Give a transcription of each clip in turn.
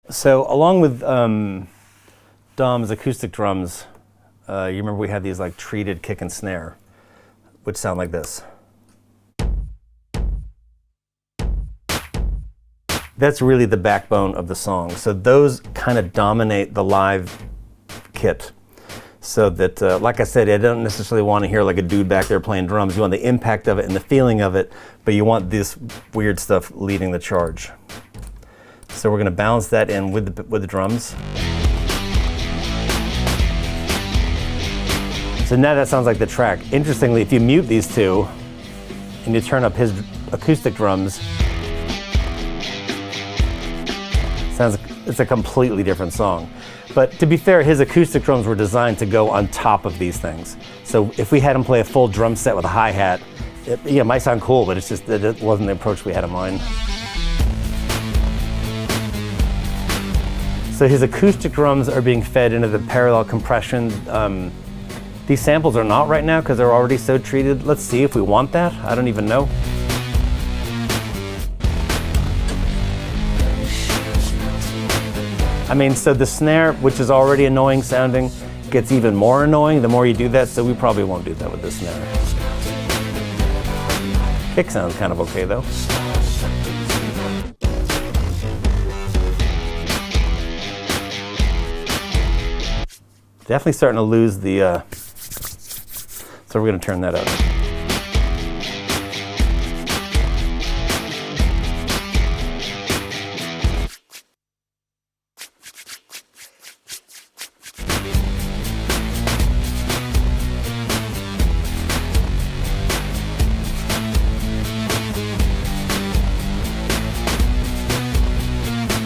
So along with Dom's acoustic drums, you remember we had these like treated kick and snare, which sound like this. That's really the backbone of the song. So those kind of dominate the live kit. So that, like I said, I don't necessarily want to hear like a dude back there playing drums. You want the impact of it and the feeling of it, but you want this weird stuff leading the charge. So we're going to balance that in with the drums. So now that sounds like the track. Interestingly, if you mute these two and you turn up his acoustic drums, it's a completely different song. But to be fair, his acoustic drums were designed to go on top of these things. So if we had him play a full drum set with a hi-hat, it might sound cool, but it's just that it wasn't the approach we had in mind. So his acoustic drums are being fed into the parallel compression. These samples are not right now because they're already so treated. Let's see if we want that. I don't even know. I mean, so the snare, which is already annoying sounding, gets even more annoying the more you do that, so we probably won't do that with this snare. Kick sounds kind of okay though. Definitely starting to lose the, so we're gonna turn that up.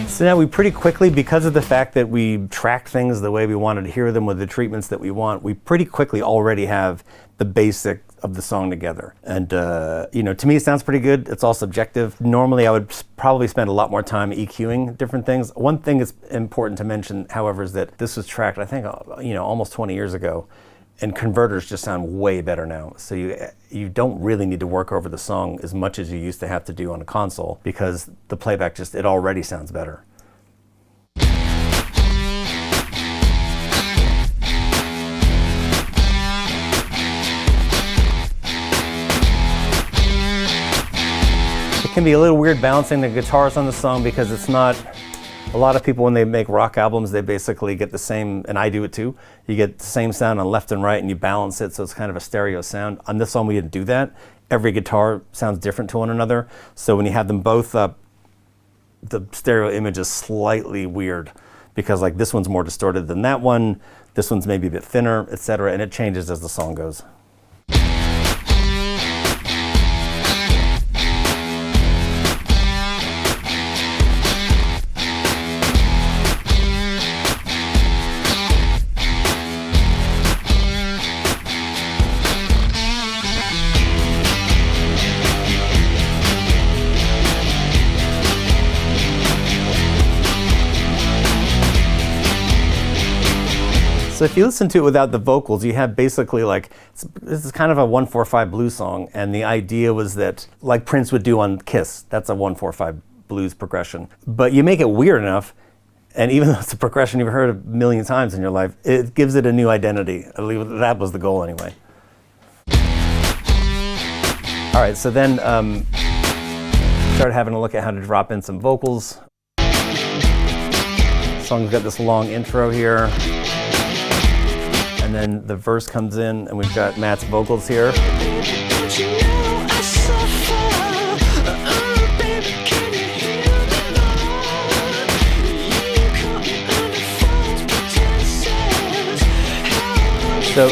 So now we pretty quickly, because of the fact that we track things the way we wanted to hear them with the treatments that we want, we pretty quickly already have the basic of the song together. And you know, to me it sounds pretty good. It's all subjective. Normally I would probably spend a lot more time EQing different things. One thing that's important to mention, however, is that this was tracked, I think, you know, almost 20 years ago. And converters just sound way better now. So you don't really need to work over the song as much as you used to have to do on a console, because the playback just, it already sounds better. It can be a little weird balancing the guitars on the song because it's not, a lot of people when they make rock albums, they basically get the same, and I do it too, you get the same sound on left and right and you balance it so it's kind of a stereo sound. On this song we didn't do that. Every guitar sounds different to one another, so when you have them both up, the stereo image is slightly weird because like this one's more distorted than that one, this one's maybe a bit thinner, etc., and it changes as the song goes. So if you listen to it without the vocals, you have basically like, this is kind of a 1-4-5 blues song, and the idea was that, like Prince would do on Kiss, that's a 1-4-5 blues progression. But you make it weird enough, and even though it's a progression you've heard a million times in your life, it gives it a new identity. At least that was the goal anyway. All right, so then started having a look at how to drop in some vocals. The song's got this long intro here. And then the verse comes in, and we've got Matt's vocals here. So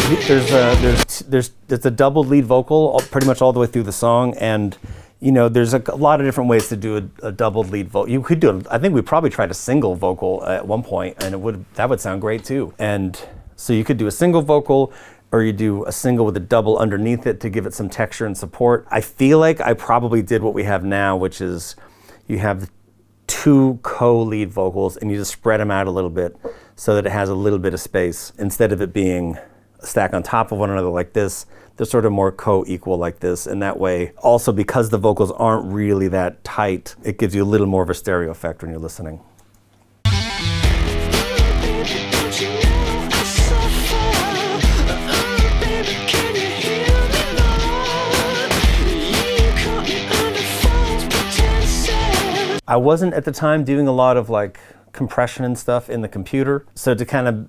there's a double lead vocal pretty much all the way through the song, and you know there's a lot of different ways to do a double lead vocal. You could do I think we probably tried a single vocal at one point, and that would sound great too. And so you could do a single vocal, or you do a single with a double underneath it to give it some texture and support. I feel like I probably did what we have now, which is you have two co-lead vocals and you just spread them out a little bit so that it has a little bit of space. Instead of it being a stack on top of one another like this, they're sort of more co-equal like this. And that way, also because the vocals aren't really that tight, it gives you a little more of a stereo effect when you're listening. I wasn't at the time doing a lot of like compression and stuff in the computer. So to kind of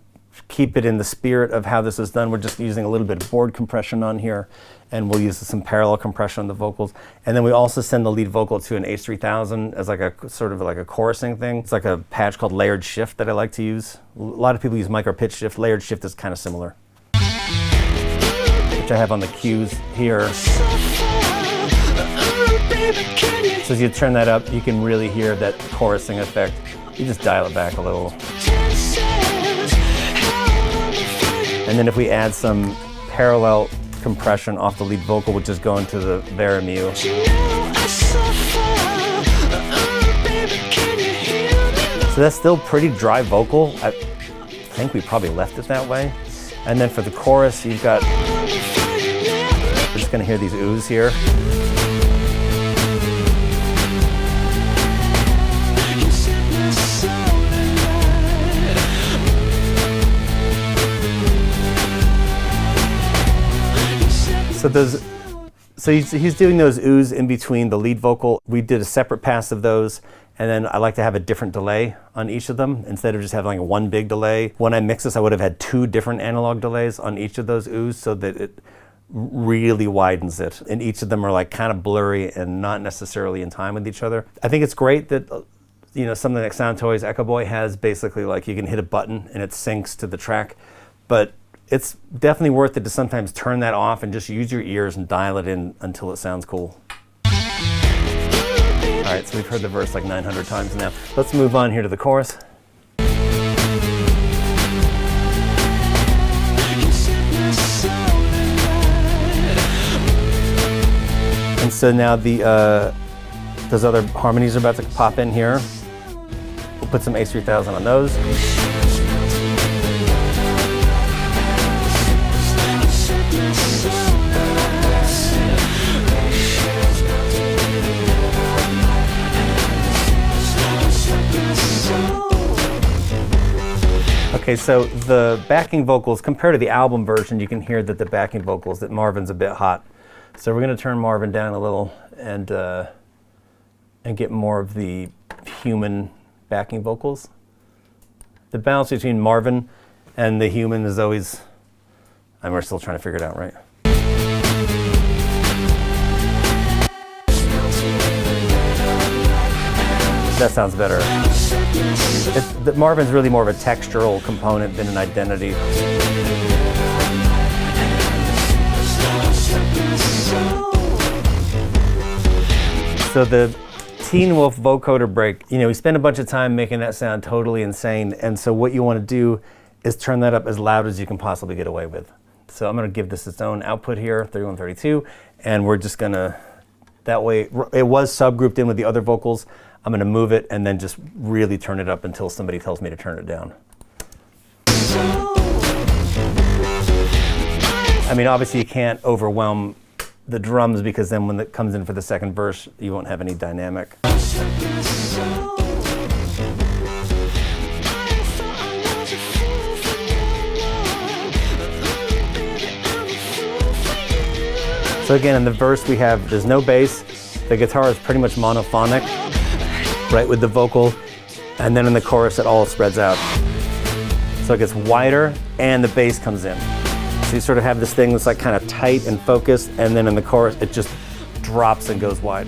keep it in the spirit of how this is done, we're just using a little bit of board compression on here, and we'll use some parallel compression on the vocals. And then we also send the lead vocal to an H3000 as like a sort of like a chorusing thing. It's like a patch called layered shift that I like to use. A lot of people use micro pitch shift. Layered shift is kind of similar, which I have on the cues here. So as you turn that up, you can really hear that chorusing effect. You just dial it back a little. And then if we add some parallel compression off the lead vocal, which is going to the Vera Muse. So that's still pretty dry vocal. I think we probably left it that way. And then for the chorus, you've got, we're just gonna hear these oohs here. So he's doing those oohs in between the lead vocal. We did a separate pass of those, and then I like to have a different delay on each of them instead of just having like one big delay. When I mix this, I would have had 2 different analog delays on each of those oohs so that it really widens it. And each of them are like kind of blurry and not necessarily in time with each other. I think it's great that something like Soundtoys Echo Boy has basically like you can hit a button and it syncs to the track, but it's definitely worth it to sometimes turn that off and just use your ears and dial it in until it sounds cool. All right, so we've heard the verse like 900 times now. Let's move on here to the chorus. And so now those other harmonies are about to pop in here. We'll put some H3000 on those. Okay, so the backing vocals, compared to the album version, you can hear that the backing vocals, that Marvin's a bit hot. So we're going to turn Marvin down a little and get more of the human backing vocals. The balance between Marvin and the human is always, and we're still trying to figure it out, right? That sounds better. Marvin's really more of a textural component than an identity. So the Teen Wolf vocoder break, we spend a bunch of time making that sound totally insane, and so what you want to do is turn that up as loud as you can possibly get away with. So I'm going to give this its own output here, 3132, and we're just going to, that way, it was subgrouped in with the other vocals. I'm going to move it and then just really turn it up until somebody tells me to turn it down. I mean, obviously you can't overwhelm the drums because then when it comes in for the second verse, you won't have any dynamic. So again, in the verse there's no bass. The guitar is pretty much monophonic, right, with the vocal, and then in the chorus it all spreads out. So it gets wider and the bass comes in. So you sort of have this thing that's like kind of tight and focused, and then in the chorus it just drops and goes wide.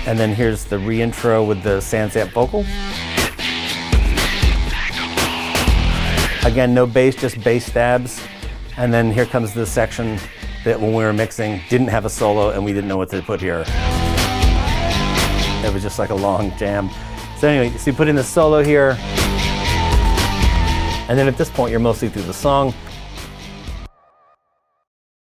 And then here's the re-intro with the Sansamp vocal. Again, no bass, just bass stabs. And then here comes the section that when we were mixing didn't have a solo and we didn't know what to put here. It was just like a long jam. So anyway, so you put in the solo here. And then at this point, you're mostly through the song.